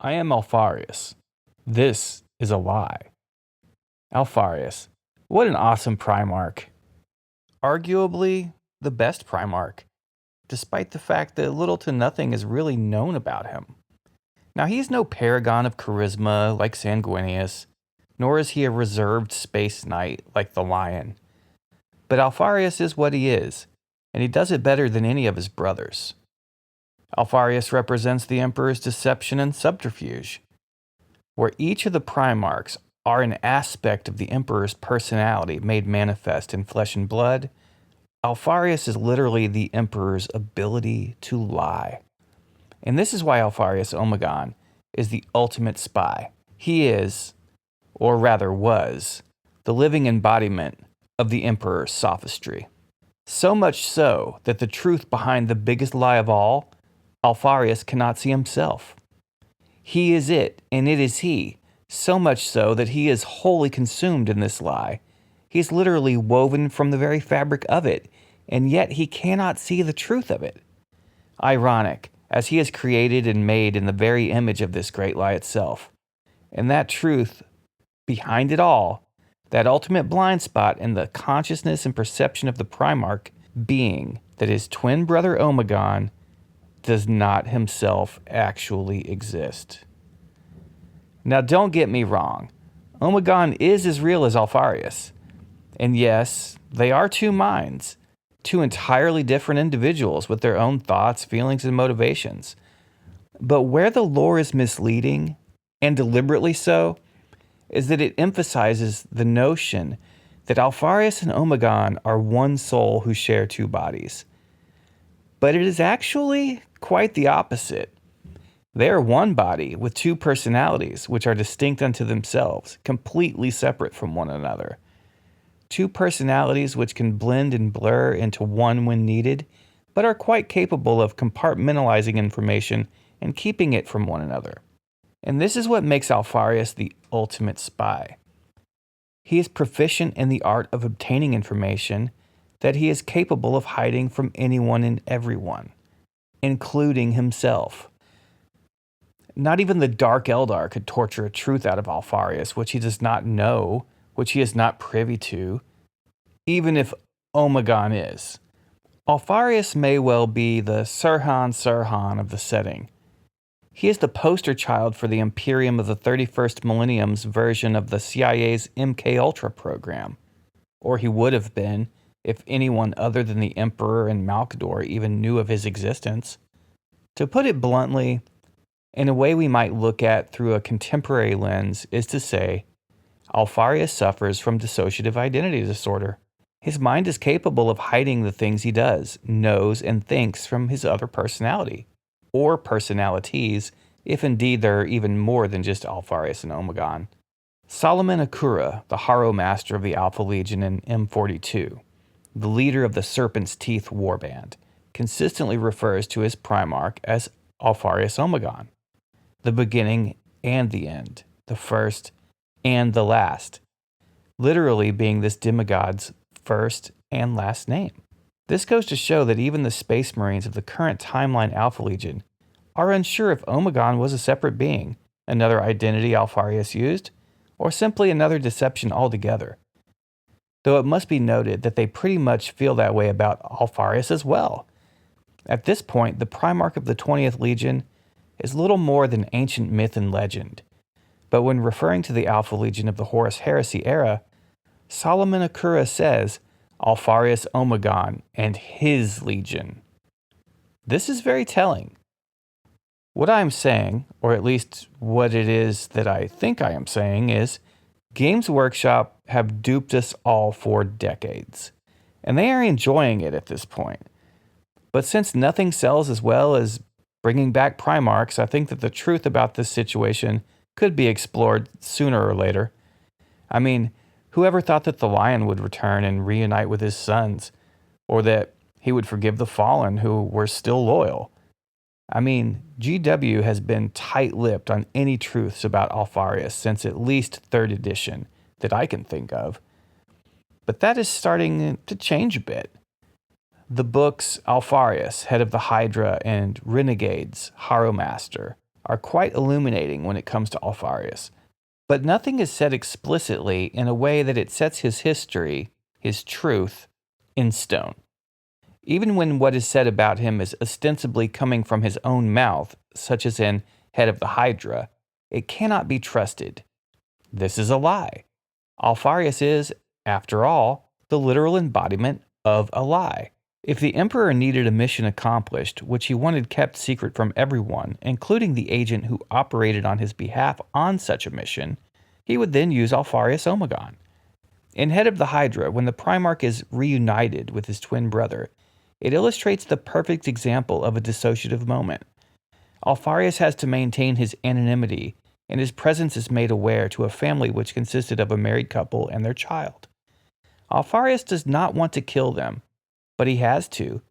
I am Alpharius. This is a lie. Alpharius, what an awesome Primarch. Arguably the best Primarch, despite the fact that little to nothing is really known about him. Now, he's no paragon of charisma like Sanguinius, nor is he a reserved space knight like the Lion. But Alpharius is what he is, and he does it better than any of his brothers. Alpharius represents the Emperor's deception and subterfuge, where each of the Primarchs are an aspect of the Emperor's personality made manifest in flesh and blood. Alpharius is literally the Emperor's ability to lie. And this is why Alpharius Omegon is the ultimate spy. He is, or rather was, the living embodiment of the Emperor's sophistry. So much so that the truth behind the biggest lie of all, Alpharius cannot see himself. He is it, and it is he, so much so that he is wholly consumed in this lie. He is literally woven from the very fabric of it, and yet he cannot see the truth of it. Ironic, as he is created and made in the very image of this great lie itself. And that truth, behind it all, that ultimate blind spot in the consciousness and perception of the Primarch being that his twin brother Omegon does not himself actually exist. Now, don't get me wrong. Omegon is as real as Alpharius. And yes, they are two minds, two entirely different individuals with their own thoughts, feelings, and motivations. But where the lore is misleading, and deliberately so, is that it emphasizes the notion that Alpharius and Omegon are one soul who share two bodies. But it is actually quite the opposite. They are one body with two personalities which are distinct unto themselves, completely separate from one another. Two personalities which can blend and blur into one when needed, but are quite capable of compartmentalizing information and keeping it from one another. And this is what makes Alpharius the ultimate spy. He is proficient in the art of obtaining information that he is capable of hiding from anyone and everyone, including himself. Not even the Dark Eldar could torture a truth out of Alpharius, which he does not know, which he is not privy to, even if Omegon is. Alpharius may well be the Sirhan of the setting. He is the poster child for the Imperium of the 31st Millennium's version of the CIA's MK Ultra program. Or he would have been, if anyone other than the Emperor and Malkador even knew of his existence. To put it bluntly, in a way we might look at through a contemporary lens, is to say, Alpharius suffers from dissociative identity disorder. His mind is capable of hiding the things he does, knows, and thinks from his other personality, or personalities, if indeed there are even more than just Alpharius and Omegon. Solomon Akura, the Harrowmaster of the Alpha Legion in M42, the leader of the Serpent's Teeth warband, consistently refers to his Primarch as Alpharius Omegon, the beginning and the end, the first and the last, literally being this demigod's first and last name. This goes to show that even the Space Marines of the current timeline Alpha Legion are unsure if Omegon was a separate being, another identity Alpharius used, or simply another deception altogether. Though it must be noted that they pretty much feel that way about Alpharius as well. At this point, the Primarch of the 20th Legion is little more than ancient myth and legend. But when referring to the Alpha Legion of the Horus Heresy era, Solomon Akura says Alpharius Omegon and his Legion. This is very telling. What I am saying, or at least what it is that I think I am saying, is Games Workshop have duped us all for decades, and they are enjoying it at this point. But since nothing sells as well as bringing back Primarchs, I think that the truth about this situation could be explored sooner or later. I mean, whoever thought that the Lion would return and reunite with his sons, or that he would forgive the fallen who were still loyal? I mean, GW has been tight-lipped on any truths about Alpharius since at least 3rd edition that I can think of. But that is starting to change a bit. The books Alpharius, Head of the Hydra, and Renegades, Harrowmaster, are quite illuminating when it comes to Alpharius, but nothing is said explicitly in a way that it sets his history, his truth, in stone. Even when what is said about him is ostensibly coming from his own mouth, such as in Head of the Hydra, it cannot be trusted. This is a lie. Alpharius is, after all, the literal embodiment of a lie. If the Emperor needed a mission accomplished, which he wanted kept secret from everyone, including the agent who operated on his behalf on such a mission, he would then use Alpharius Omegon. In Head of the Hydra, when the Primarch is reunited with his twin brother, it illustrates the perfect example of a dissociative moment. Alpharius has to maintain his anonymity, and his presence is made aware to a family which consisted of a married couple and their child. Alpharius does not want to kill them, but he has to,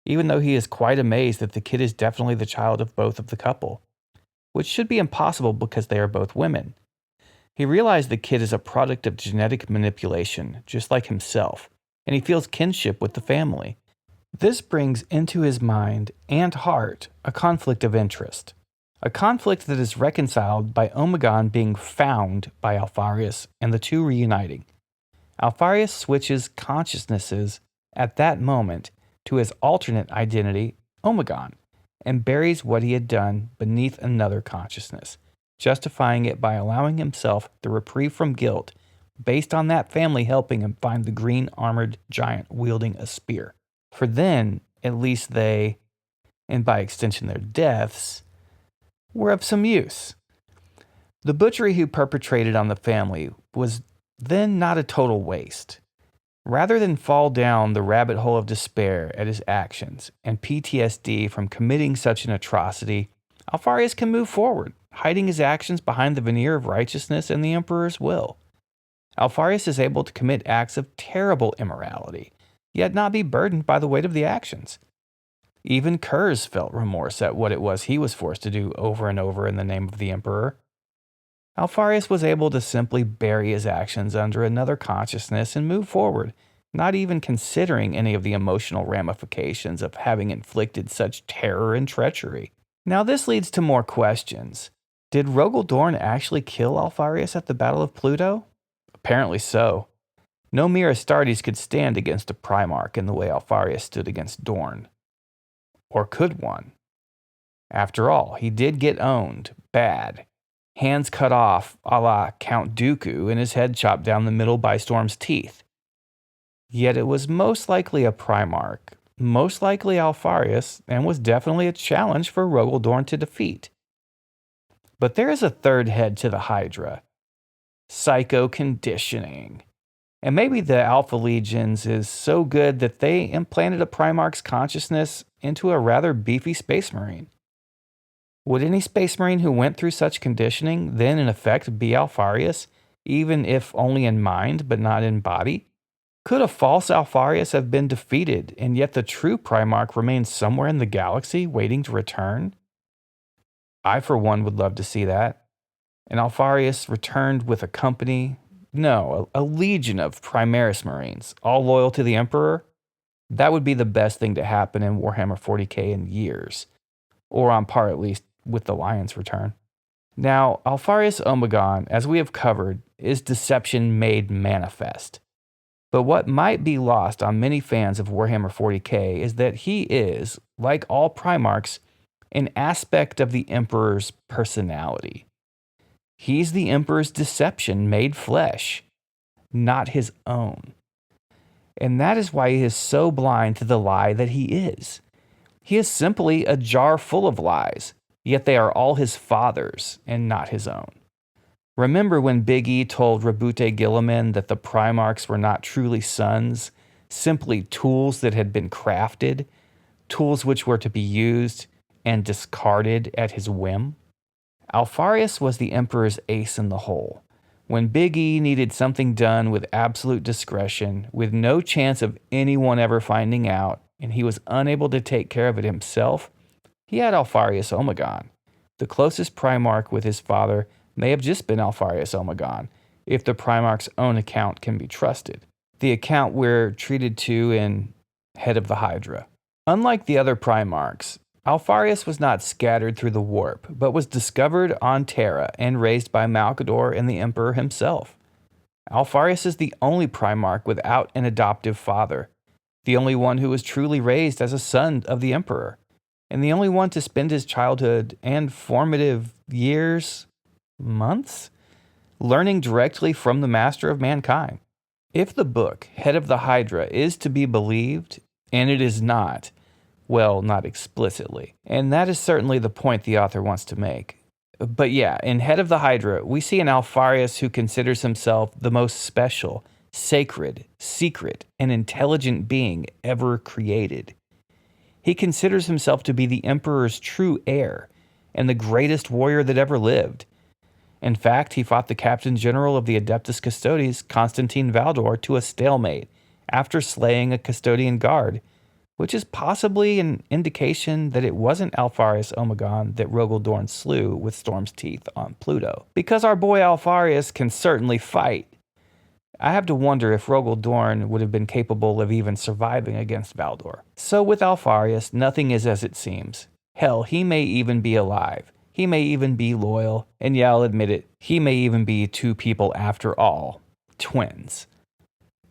even though he is quite amazed that the kid is definitely the child of both of the couple, which should be impossible because they are both women. He realized the kid is a product of genetic manipulation, just like himself, and he feels kinship with the family. This brings into his mind and heart a conflict of interest, a conflict that is reconciled by Omegon being found by Alpharius and the two reuniting. Alpharius switches consciousnesses at that moment to his alternate identity, Omegon, and buries what he had done beneath another consciousness, justifying it by allowing himself the reprieve from guilt based on that family helping him find the green armored giant wielding a spear. For then, at least they, and by extension their deaths, were of some use. The butchery he perpetrated on the family was then not a total waste. Rather than fall down the rabbit hole of despair at his actions and PTSD from committing such an atrocity, Alpharius can move forward, hiding his actions behind the veneer of righteousness and the Emperor's will. Alpharius is able to commit acts of terrible immorality, yet not be burdened by the weight of the actions. Even Kurz felt remorse at what it was he was forced to do over and over in the name of the Emperor. Alpharius was able to simply bury his actions under another consciousness and move forward, not even considering any of the emotional ramifications of having inflicted such terror and treachery. Now this leads to more questions. Did Rogel Dorn actually kill Alpharius at the Battle of Pluto? Apparently so. No mere Astartes could stand against a Primarch in the way Alpharius stood against Dorn. Or could one? After all, he did get owned, bad. Hands cut off a la Count Dooku and his head chopped down the middle by Storm's teeth. Yet it was most likely a Primarch, most likely Alpharius, and was definitely a challenge for Rogel Dorn to defeat. But there is a third head to the Hydra. Psycho-conditioning. And maybe the Alpha Legions is so good that they implanted a Primarch's consciousness into a rather beefy Space Marine. Would any Space Marine who went through such conditioning then in effect be Alpharius, even if only in mind but not in body? Could a false Alpharius have been defeated and yet the true Primarch remains somewhere in the galaxy waiting to return? I for one would love to see that. An Alpharius returned with a company, no, a legion of Primaris Marines, all loyal to the Emperor. That would be the best thing to happen in Warhammer 40k in years, or on par at least with the Lion's return. Now, Alpharius Omegon, as we have covered, is deception made manifest. But what might be lost on many fans of Warhammer 40k is that he is, like all Primarchs, an aspect of the Emperor's personality. He's the Emperor's deception made flesh, not his own. And that is why he is so blind to the lie that he is. He is simply a jar full of lies, yet they are all his father's and not his own. Remember when Big E told Rabute Gilliman that the Primarchs were not truly sons, simply tools that had been crafted, tools which were to be used and discarded at his whim? Alpharius was the Emperor's ace in the hole. When Big E needed something done with absolute discretion, with no chance of anyone ever finding out, and he was unable to take care of it himself, he had Alpharius Omegon. The closest Primarch with his father may have just been Alpharius Omegon, if the Primarch's own account can be trusted. The account we're treated to in Head of the Hydra. Unlike the other Primarchs, Alpharius was not scattered through the warp, but was discovered on Terra and raised by Malcador and the Emperor himself. Alpharius is the only Primarch without an adoptive father, the only one who was truly raised as a son of the Emperor, and the only one to spend his childhood and formative years, months, learning directly from the Master of Mankind. If the book, Head of the Hydra, is to be believed, and it is not, well, not explicitly, and that is certainly the point the author wants to make. But yeah, in Head of the Hydra, we see an Alpharius who considers himself the most special, sacred, secret, and intelligent being ever created. He considers himself to be the Emperor's true heir and the greatest warrior that ever lived. In fact, he fought the Captain General of the Adeptus Custodes, Constantine Valdor, to a stalemate after slaying a Custodian guard, which is possibly an indication that it wasn't Alpharius Omegon that Rogel Dorn slew with Storm's Teeth on Pluto. Because our boy Alpharius can certainly fight, I have to wonder if Rogel Dorn would have been capable of even surviving against Valdor. So with Alpharius, nothing is as it seems. Hell, he may even be alive. He may even be loyal. And yeah, I'll admit it, he may even be two people after all. Twins.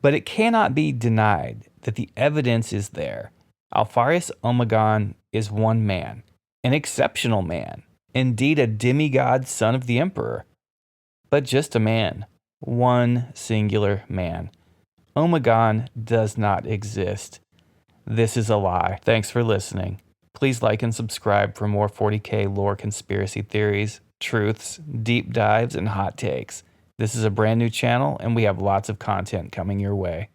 But it cannot be denied that the evidence is there. Alpharius Omegon is one man, an exceptional man, indeed a demigod son of the Emperor, but just a man, one singular man. Omegon does not exist. This is a lie. Thanks for listening. Please like and subscribe for more 40K lore conspiracy theories, truths, deep dives, and hot takes. This is a brand new channel, and we have lots of content coming your way.